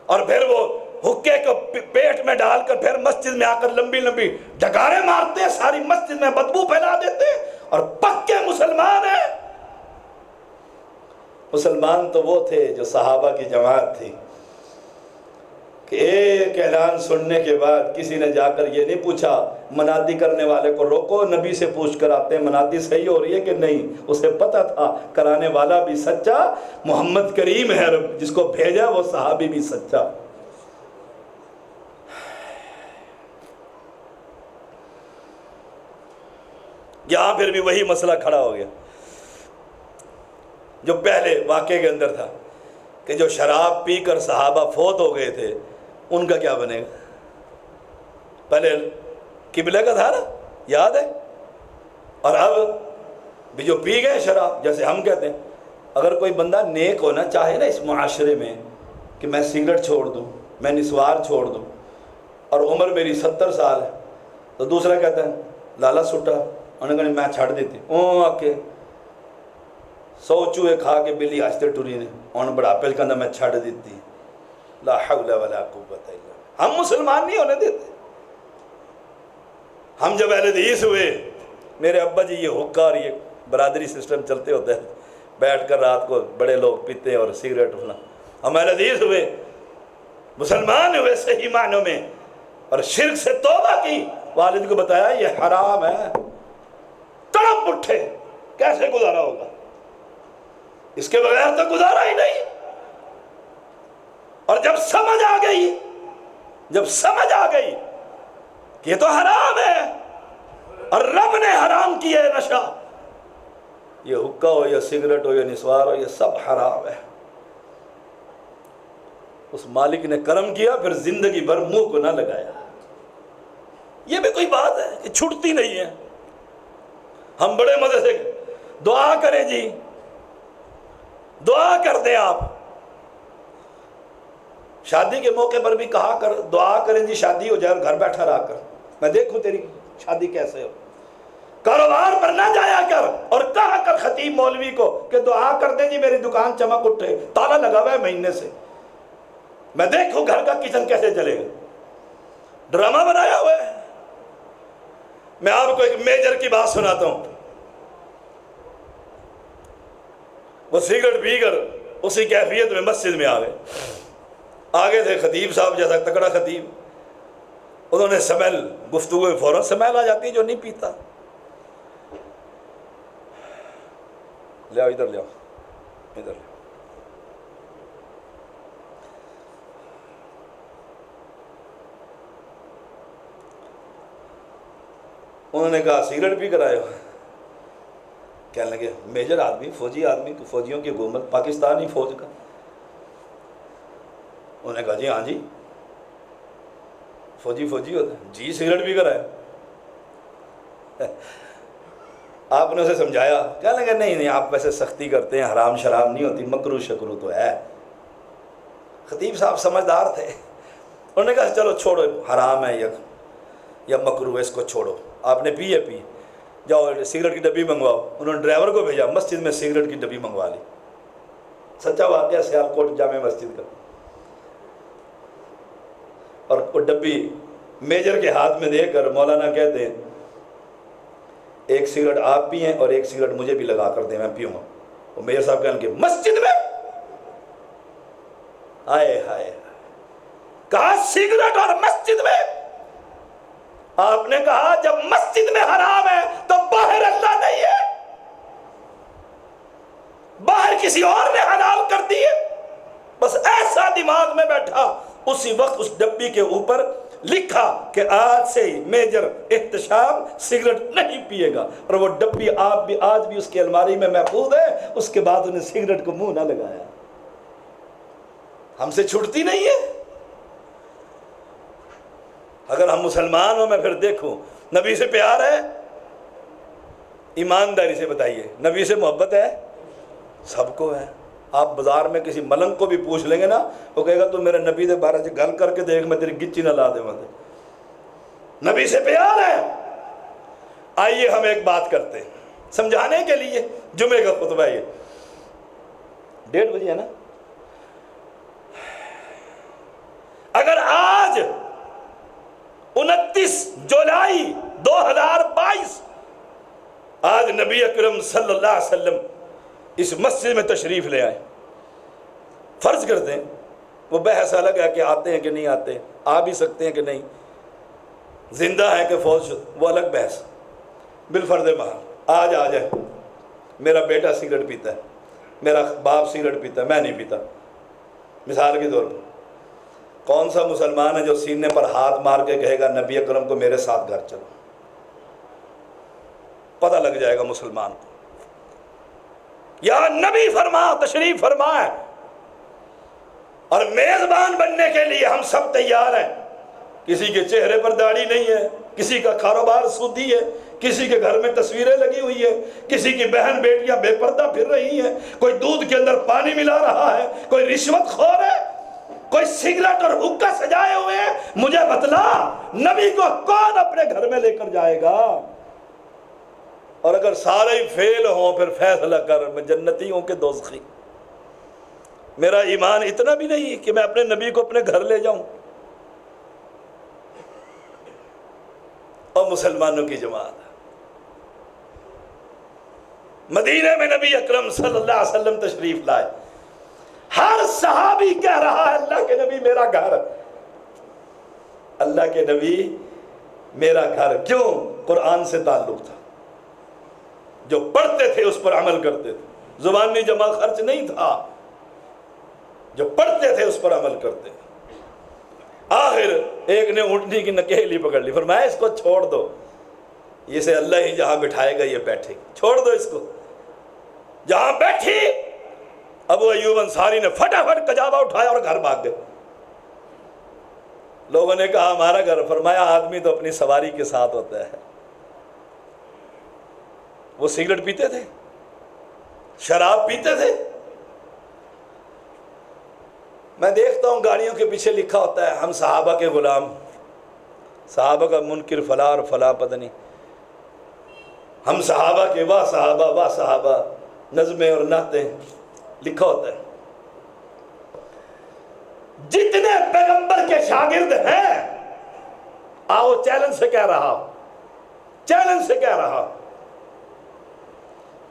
اور پھر وہ حقے کو پیٹ میں ڈال کر پھر مسجد میں آ کر لمبی لمبی ڈکاریں مارتے ہیں، ساری مسجد میں بدبو پھیلا دیتے ہیں، اور پکے مسلمان ہیں۔ مسلمان تو وہ تھے جو صحابہ کی جماعت تھی، کہ ایک اعلان سننے کے بعد کسی نے جا کر یہ نہیں پوچھا منادی کرنے والے کو روکو، نبی سے پوچھ کر آتے ہیں منادی صحیح ہو رہی ہے کہ نہیں۔ اسے پتا تھا کرانے والا بھی سچا محمد کریم ہے، جس کو بھیجا وہ صحابی بھی سچا۔ یہاں پھر بھی وہی مسئلہ کھڑا ہو گیا جو پہلے واقعے کے اندر تھا، کہ جو شراب پی کر صحابہ فوت ہو گئے تھے ان کا کیا بنے گا؟ پہلے قبلے کا تھا نا، یاد ہے؟ اور اب بھی جو پی گئے شراب، جیسے ہم کہتے ہیں اگر کوئی بندہ نیک ہونا چاہے نا اس معاشرے میں، کہ میں سگریٹ چھوڑ دوں، میں نسوار چھوڑ دوں، اور عمر میری 70 سال ہے، تو دوسرا کہتا ہے لالا سٹا انہوں نے کہا میں چھڑ دیتی ہوں، آ کے 100 چوہے کھا کے بلی ہستے ٹری نے ان بڑھاپے کہنا میں چھڑ دیتی، لا حول ولا قوت الا۔ ہم مسلمان نہیں ہونے دیتے۔ ہم جب اہل حدیث ہوئے، میرے ابا جی یہ حقہ اور یہ برادری سسٹم چلتے ہوتے ہیں، بیٹھ کر رات کو بڑے لوگ پیتے ہیں اور سگریٹ اٹھنا، ہم اہل حدیث ہوئے، مسلمان ہوئے صحیح معنوں میں، اور شرک سے توبہ کی، والد کو بتایا یہ حرام ہے، تڑپ اٹھے کیسے گزارا ہوگا، اس کے بغیر تو گزارا ہی نہیں۔ اور جب سمجھ آ گئی کہ یہ تو حرام ہے اور رب نے حرام کیا ہے نشہ، یہ حقہ ہو یا سگریٹ ہو یا نسوار ہو، یہ سب حرام ہے، اس مالک نے کرم کیا، پھر زندگی بھر منہ کو نہ لگایا۔ یہ بھی کوئی بات ہے کہ چھوٹتی نہیں ہے۔ ہم بڑے مزے سے دعا کریں جی، دعا کر دیں آپ، شادی کے موقع پر بھی کہا کر دعا کریں جی شادی ہو جائے اور گھر بیٹھا رہا کر، میں دیکھوں تیری شادی کیسے ہو۔ کاروبار پر نہ جایا کر اور کہا کر خطیب مولوی کو کہ دعا کر دیں جی میری دکان چمک اٹھے، تالا لگا ہوا ہے مہینے سے، میں دیکھوں گھر کا کچن کیسے چلے گا۔ ڈرامہ بنایا ہوا ہے۔ میں آپ کو ایک میجر کی بات سناتا ہوں، وہ سگریٹ پی کر اسی کیفیت میں مسجد میں آ گئے، آگے تھے خطیب صاحب جیسا تکڑا خطیب، انہوں نے سمیل، گفتگو میں فوراً سمیل آ جاتی ہے جو نہیں پیتا، لے آؤ ادھر، لے آؤ ادھر، انہوں نے کہا سگریٹ پی کر آئے ہو؟ کہنے لگے میجر آدمی، فوجی آدمی، تو فوجیوں کی حکومت پاکستانی فوج کا۔ انہوں نے کہا جی ہاں جی، فوجی ہوتا ہے جی، سگریٹ پی کر آئے؟ آپ نے اسے سمجھایا؟ کہنے لگے نہیں آپ ویسے سختی کرتے ہیں، حرام شرام نہیں ہوتی، مکرو شکرو تو ہے۔ خطیب صاحب سمجھدار تھے، انہوں نے کہا چلو چھوڑو، حرام ہے یا مکرو ہے، اس کو چھوڑو، آپ نے پی ہے پی، جاؤ سگریٹ کی ڈبی منگواؤ۔ انہوں نے ڈرائیور کو بھیجا، مسجد میں سگریٹ کی ڈبی منگوا لی، سچا واقعہ سیالکوٹ جامع مسجد کا۔ اور وہ ڈبی میجر کے ہاتھ میں دے کر مولانا کہتے ہیں ایک سگریٹ آپ پئیں اور ایک سگریٹ مجھے بھی لگا کر دیں، میں پیوں گا۔ وہ میجر صاحب کہنے لگے مسجد میں؟ آئے ہائے، کہا سگریٹ اور مسجد میں؟ آپ نے کہا جب مسجد میں حرام ہے تو باہر اللہ نہیں ہے، باہر کسی اور نے حلال کر دی ہے۔ بس ایسا دماغ میں بیٹھا، اسی وقت اس ڈبی کے اوپر لکھا کہ آج سے میجر احتشام سگریٹ نہیں پیے گا، اور وہ ڈبی آج بھی اس کی الماری میں محفوظ ہے۔ اس کے بعد انہیں سگریٹ کو منہ نہ لگایا۔ ہم سے چھوٹتی نہیں ہے. اگر ہم مسلمان ہوں، میں پھر دیکھوں نبی سے پیار ہے؟ ایمانداری سے بتائیے، نبی سے محبت ہے؟ سب کو ہے. آپ بازار میں کسی ملنگ کو بھی پوچھ لیں گے نا، وہ کہے گا تو میرے نبی دے بارے سے گل کر کے دیکھ، میں تیری گچی نہ لا دے. نبی سے پیار ہے. آئیے ہم ایک بات کرتے ہیں سمجھانے کے لیے. جمعے کا خطبہ یہ 1:30 بجے ہے نا. اگر آج 29 جولائی 2022 آج نبی اکرم صلی اللہ علیہ وسلم اس مسجد میں تشریف لے آئے، فرض کرتے ہیں وہ بحث الگ ہے کہ آتے ہیں کہ نہیں آتے، آ بھی سکتے ہیں کہ نہیں، زندہ ہے کہ فوت شد، وہ الگ بحث. بالفرض محال آج آ جائے، میرا بیٹا سگریٹ پیتا ہے، میرا باپ سگریٹ پیتا ہے، میں نہیں پیتا، مثال کے طور پر، کون سا مسلمان ہے جو سینے پر ہاتھ مار کے کہے گا نبی اکرم کو میرے ساتھ گھر چلو؟ پتہ لگ جائے گا مسلمان کو. یا نبی فرما تشریف فرمائے، اور میزبان بننے کے لیے ہم سب تیار ہیں. کسی کے چہرے پر داڑھی نہیں ہے، کسی کا کاروبار سودی ہے، کسی کے گھر میں تصویریں لگی ہوئی ہے، کسی کی بہن بیٹیاں بے پردہ پھر رہی ہیں، کوئی دودھ کے اندر پانی ملا رہا ہے، کوئی رشوت خور ہے، کوئی سگریٹ اور حقہ سجائے ہوئے ہیں. مجھے بتلا نبی کو کون اپنے گھر میں لے کر جائے گا؟ اور اگر سارے ہی فیل ہوں پھر فیصلہ کر، میں جنتی ہوں کہ دوزخی. میرا ایمان اتنا بھی نہیں کہ میں اپنے نبی کو اپنے گھر لے جاؤں. اور مسلمانوں کی جماعت مدینے میں نبی اکرم صلی اللہ علیہ وسلم تشریف لائے. ہر صحابی کہہ رہا ہے اللہ کے نبی میرا گھر، اللہ کے نبی میرا گھر. کیوں؟ قرآن سے تعلق تھا، جو پڑھتے تھے اس پر عمل کرتے تھے. زبانی جمع خرچ نہیں تھا، جو پڑھتے تھے اس پر عمل کرتے تھے. آخر ایک نے اونٹنی کی نکیلی پکڑ لی، فرمایا اس کو چھوڑ دو، اسے اللہ ہی جہاں بٹھائے گا یہ بیٹھے گی، چھوڑ دو اس کو. جہاں بیٹھی ابو ایوب انصاری نے فٹافٹ کجاوا اٹھایا اور گھر بھاگ گئے. لوگوں نے کہا ہمارا گھر. فرمایا آدمی تو اپنی سواری کے ساتھ ہوتا ہے. وہ سگریٹ پیتے تھے، شراب پیتے تھے. میں دیکھتا ہوں گاڑیوں کے پیچھے لکھا ہوتا ہے ہم صحابہ کے غلام، صحابہ کا منکر فلاں اور فلاں پتہ نہیں، ہم صحابہ کے واہ صحابہ نظمیں اور نعتیں لکھا ہوتا ہے. جتنے پیغمبر کے شاگرد ہیں، آؤ چیلنج سے کہہ رہا،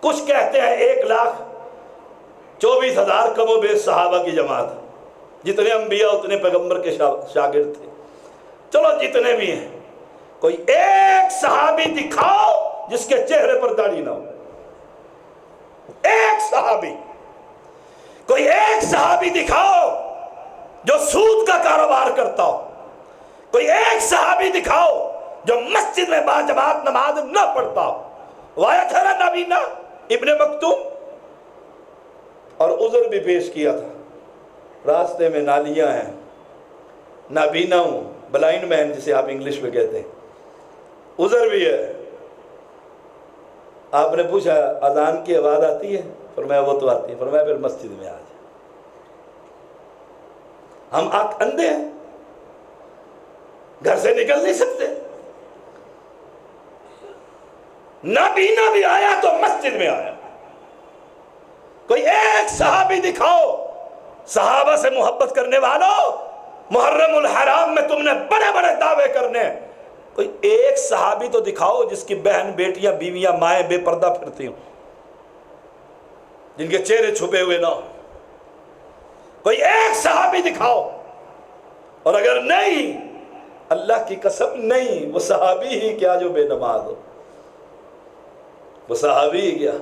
کچھ کہتے ہیں 1,24,000 کم و بیش صحابہ کی جماعت. جتنے انبیاء اتنے پیغمبر کے شاگرد تھے. چلو جتنے بھی ہیں، کوئی ایک صحابی دکھاؤ جس کے چہرے پر داڑھی نہ ہو. ایک صحابی، کوئی ایک صحابی دکھاؤ جو سود کا کاروبار کرتا ہو. کوئی ایک صحابی دکھاؤ جو مسجد میں باجماعت نماز نہ پڑھتا ہو. روایت ہے نا نابینا ابن مکتوم، اور عذر بھی پیش کیا تھا، راستے میں نالیاں ہیں، نابینا ہوں، بلائنڈ مین جسے آپ انگلش میں کہتے ہیں، عذر بھی ہے. آپ نے پوچھا اذان کی آواز آتی ہے؟ فرمایا وہ تو آتی ہے. فرمایا پھر مسجد میں آ جائے. ہم اندھے ہیں، گھر سے نکل نہیں سکتے. نابینا بھی آیا تو مسجد میں آیا. کوئی ایک صحابی دکھاؤ، صحابہ سے محبت کرنے والوں، محرم الحرام میں تم نے بڑے بڑے دعوے کرنے، کوئی ایک صحابی تو دکھاؤ جس کی بہن بیٹیاں بیویاں مائیں بے پردہ پھرتی ہوں، جن کے چہرے چھپے ہوئے نہ ہو. کوئی ایک صحابی دکھاؤ. اور اگر نہیں، اللہ کی قسم نہیں، وہ صحابی ہی کیا جو بے نماز ہو. وہ صحابی ہی کیا.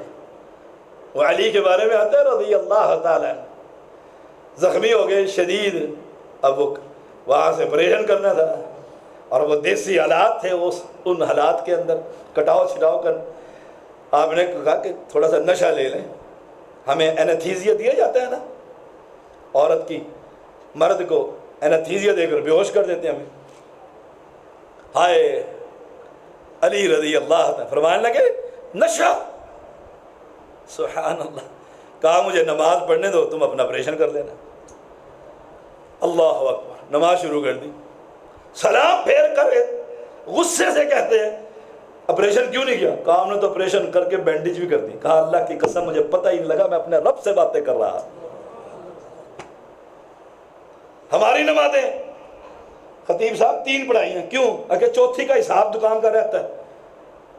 وہ علی کے بارے میں آتا ہے رضی اللہ تعالی، زخمی ہو گئے شدید، اب وہ وہاں سے آپریشن کرنا تھا، اور وہ دیسی حالات تھے، ان حالات کے اندر کٹاؤ چھٹاؤ کر آپ نے کہا کہ تھوڑا سا نشہ لے لیں. ہمیں اینتھیزیا دیا جاتا ہے نا عورت کی مرد کو اینستھیزیا دے کر بے ہوش کر دیتے ہیں ہمیں. ہائے علی رضی اللہ تعالیٰ فرمانے لگے نشہ. سبحان اللہ. کہا مجھے نماز پڑھنے دو, تم اپنا آپریشن کر لینا. اللہ اکبر. نماز شروع کر دی. سلام پھیر کر غصے سے کہتے ہیں آپریشن کیوں نہیں کیا؟ کہا ہم نے تو آپریشن کر کے بینڈیج بھی کر دی. کہا اللہ کی قسم مجھے پتہ ہی نہیں لگا, میں اپنے رب سے باتیں کر رہا. ہماری نمازیں خطیب صاحب 3 پڑھائی ہیں, کیوں؟ کہ چوتھی کا حساب دکان کا رہتا ہے.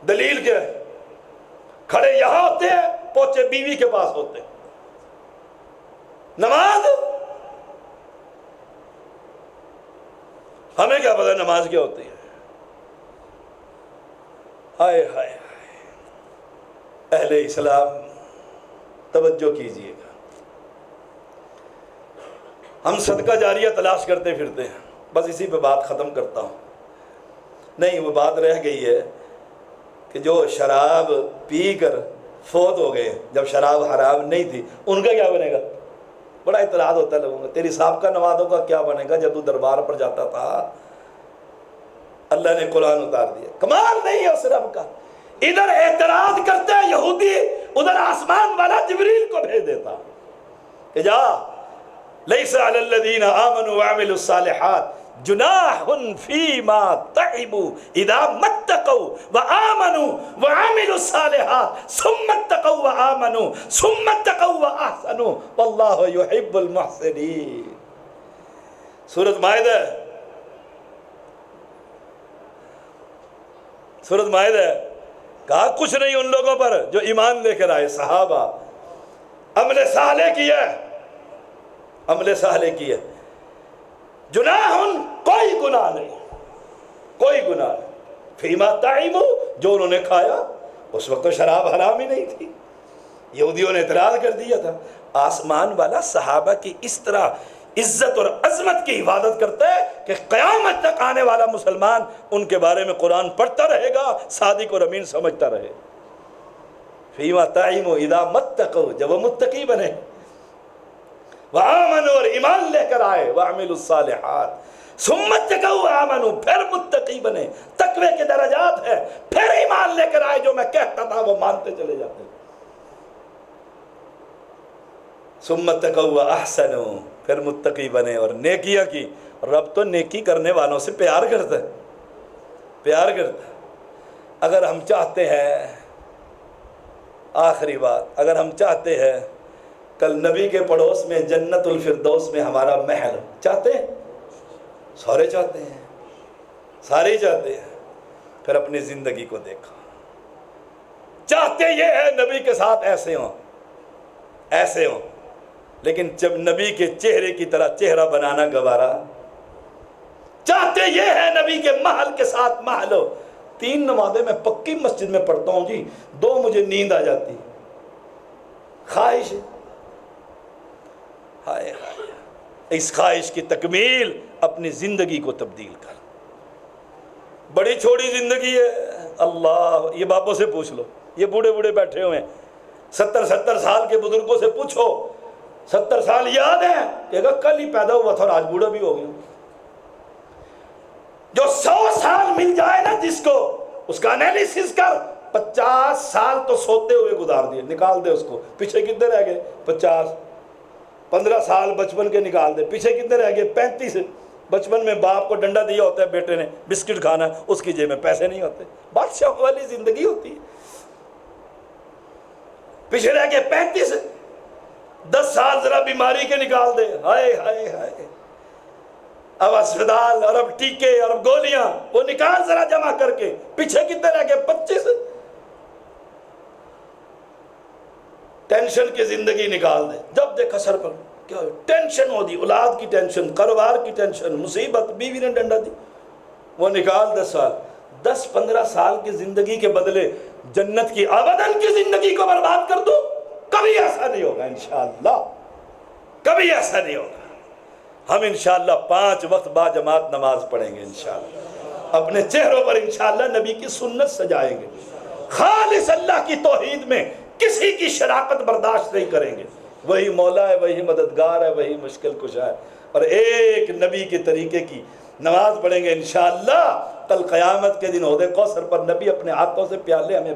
دلیل کیا ہے؟ کھڑے یہاں ہوتے ہیں, پہنچے بیوی کے پاس ہوتے ہیں. نماز ہمیں کیا پتا نماز کیا ہوتی ہے. ہائے ہائے اہل اسلام توجہ کیجئے گا. ہم صدقہ جاریہ تلاش کرتے پھرتے ہیں. بس اسی پہ بات ختم کرتا ہوں. نہیں, وہ بات رہ گئی ہے کہ جو شراب پی کر فوت ہو گئے, جب شراب حرام نہیں تھی, ان کا کیا بنے گا؟ بڑا اعتراض ہوتا ہے لوگوں کا. تیری سابقہ نمازوں کا کیا بنے گا؟ جب تو دربار پر جاتا تھا اللہ نے قرآن اتار دیا. کمال نہیں ہے اس رب کا. ادھر اعتراض کرتے ہیں یہودی, ادھر آسمان والا جبریل کو بھیج دیتا کہ جا لیس علی الذین آمنوا وعملوا الصالحات جناح فیما تعبوا اذا متقوا وآمنوا وعملوا الصالحات ثم اتقوا وآمنوا ثم اتقوا واحسنوا واللہ يحب المحسنین. سورۃ مائدہ, سورۃ مائدہ. کہا کچھ نہیں ان لوگوں پر جو ایمان لے کر آئے, صحابہ عمل صالح کیا, عمل صالح کیا. جناح کوئی گناہ نہیں, کوئی گناہ نہیں. فیما تعیموا جو انہوں نے کھایا, اس وقت تو شراب حرام ہی نہیں تھی. یہودیوں نے اعتراض کر دیا تھا. آسمان والا صحابہ کی اس طرح عزت اور عظمت کی حفاظت کرتا ہے کہ قیامت تک آنے والا مسلمان ان کے بارے میں قرآن پڑھتا رہے گا, صادق اور امین سمجھتا رہے. فیما تعیموا اذا متقوا جب وہ متقی بنے, وآمنوا اور ایمان لے کر آئے, وعملوا الصالحات ثم اتقوا وآمنوا پھر متقی بنے. تقوی کے درجات ہیں, پھر ایمان لے کر آئے. جو میں کہتا تھا وہ مانتے چلے جاتے. ثم اتقوا واحسنوا پھر متقی بنے اور نیکیاں کی. رب تو نیکی کرنے والوں سے پیار کرتا ہے, پیار کرتا ہے. اگر ہم چاہتے ہیں, آخری بات, اگر ہم چاہتے ہیں کل نبی کے پڑوس میں جنت الفردوس میں ہمارا محل, چاہتے ہیں؟ سارے چاہتے ہیں, سارے چاہتے ہیں. پھر اپنی زندگی کو دیکھو. چاہتے یہ ہے نبی کے ساتھ ایسے ہوں, ایسے ہوں, لیکن جب نبی کے چہرے کی طرح چہرہ بنانا گوارا. چاہتے یہ ہے نبی کے محل کے ساتھ محل ہو. 3 نمازیں میں پکی مسجد میں پڑھتا ہوں جی, 2 مجھے نیند آ جاتی. خواہش ہے, ہائے ہائے, اس خواہش کی تکمیل اپنی زندگی کو تبدیل کر. بڑی چھوٹی زندگی ہے. اللہ, یہ باپوں سے پوچھ لو, یہ بوڑھے بوڑھے بیٹھے ہوئے ہیں, 70 سال کے بزرگوں سے پوچھو, 70 سال یاد ہیں؟ کہ اگر کل ہی پیدا ہوا تھا اور آج بوڑھا بھی ہو گیا. جو 100 سال مل جائے نا جس کو, اس کا انالیسس کر. 50 سال تو سوتے ہوئے گزار دیے, نکال دے اس کو. پیچھے کتنے رہ گئے؟ 50. 15 سال بچپن کے نکال دے, پیچھے کتنے رہ گئے؟ 35. بچپن میں باپ کو ڈنڈا دیا ہوتا ہے بیٹے نے, بسکٹ کھانا, اس کی جیب میں پیسے نہیں ہوتے. بادشاہ والی زندگی ہوتی ہے. پیچھے رہ گئے 35. 10 سال ذرا بیماری کے نکال دے, ہائے ہائے ہائے, اب اسپتال اور اب ٹیکے اور اب گولیاں, وہ نکال ذرا جمع کر کے. پیچھے کتنے رہ گئے؟ 25. ٹینشن کی زندگی نکال دے. جب دیکھا سر پر کیا ٹینشن ہو دی, اولاد کی ٹینشن, کاروبار کی ٹینشن, مصیبت, بیوی نے ڈنڈا دی, وہ نکال 10 سال. 10-15 سال کی زندگی کے بدلے جنت کی ابداً کی زندگی کو برباد کر دو. کبھی ایسا نہیں ہوگا انشاءاللہ, کبھی ایسا نہیں ہوگا. ہم انشاءاللہ 5 وقت با جماعت نماز پڑھیں گے انشاءاللہ. اپنے چہروں پر انشاءاللہ نبی کی سنت سجائیں گے. خالص اللہ کی توحید میں کسی کی شراکت برداشت نہیں کریں گے. وہی مولا ہے، وہی مددگار ہے، وہی مشکل کشا ہے۔ اور ایک نبی کے طریقے کی نماز پڑھیں گے انشاءاللہ، کل قیامت کے دن عہد کوثر پر نبی اپنے ہاتھوں سے پیالے ہمیں